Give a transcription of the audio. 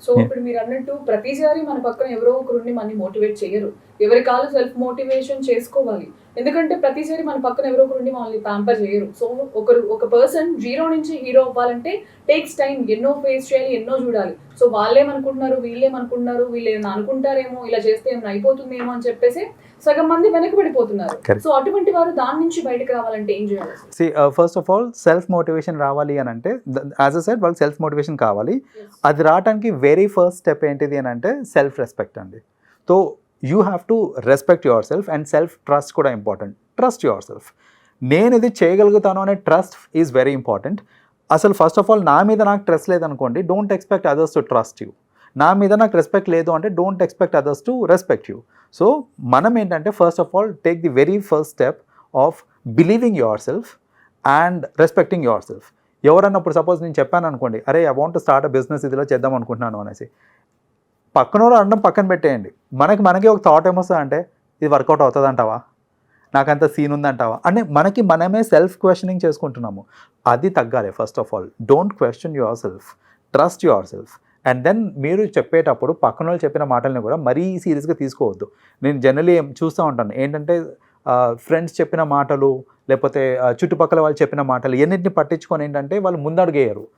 So ఇప్పుడు మీరు అన్నట్టు ప్రతిసారి మన పక్కన ఎవరో ఒకరుండి మనని మోటివేట్ చేయరు. ఎవరి కాళ్ళు సెల్ఫ్ మోటివేషన్ చేసుకోవాలి. ఎందుకంటే ప్రతిసారి మన పక్కన ఎవరో ఒకరుండి మనల్ని ప్యాంపర్ చేయరు. సో ఒక పర్సన్ జీరో నుంచి హీరో అవ్వాలంటే టేక్స్ టైం. ఎన్నో ఫేస్ చేయాలి, ఎన్నో చూడాలి. సో వాళ్ళేమనుకుంటున్నారు, వీళ్ళేమనుకుంటున్నారు, వీళ్ళేమన్నా అనుకుంటారేమో, ఇలా చేస్తే ఏమైనా అయిపోతుందేమో అని చెప్పేసి సగం మంది వెనకబడిపోతున్నారు. Correct. సో అటువంటి వారు దాని నుంచి బయటకు రావాలంటే ఏం చేయాలి? First of all self motivation రావాలి అని అంటే యాజ్ అ సెడ్ వాళ్ళకి సెల్ఫ్ మోటివేషన్ కావాలి. అది రావడానికి వెరీ ఫస్ట్ స్టెప్ ఏంటిది అని అంటే సెల్ఫ్ రెస్పెక్ట్ అండి. So you have to respect your self and self trust కూడా ఇంపార్టెంట్. Trust your self. నేను ఇది చేయగలుగుతాను అనే ట్రస్ట్ ఈజ్ వెరీ ఇంపార్టెంట్. అసలు ఫస్ట్ ఆఫ్ ఆల్ నా మీద నాకు ట్రస్ట్ లేదనుకోండి, don't expect others to trust you. నా మీద నాకు రెస్పెక్ట్ లేదు అంటే don't expect others to respect you. So మనం ఏంటంటే first of all take the very first step of believing yourself and respecting yourself. ఎవరన్నప్పుడు suppose నేను చెప్పాను అనుకోండి, అరే I want to start a business, ఇదిలో చేద్దాం అనుకుంటున్నాను అనేసి, పక్కన వాళ్ళు అనడం పక్కన పెట్టేయండి. మనకి ఒక థాట్ ఏమొస్తుంది అంటే ఇది వర్కౌట్ అవుతుంది అంటావా, నాకంత సీన్ ఉందంటావా అంటే మనమే సెల్ఫ్ క్వశ్చనింగ్ చేసుకుంటున్నాము. అది తగ్గాలి. First of all don't question yourself, trust yourself. And then మీరు చెప్పేటప్పుడు పక్కన వాళ్ళు చెప్పిన మాటల్ని కూడా మరీ సీరియస్గా తీసుకోవద్దు. నేను జనరలీ చూస్తూ ఉంటాను ఏంటంటే ఫ్రెండ్స్ చెప్పిన మాటలు లేకపోతే చుట్టుపక్కల వాళ్ళు చెప్పిన మాటలు ఎన్నింటిని పట్టించుకొని ఏంటంటే వాళ్ళు ముందడుగేయరు.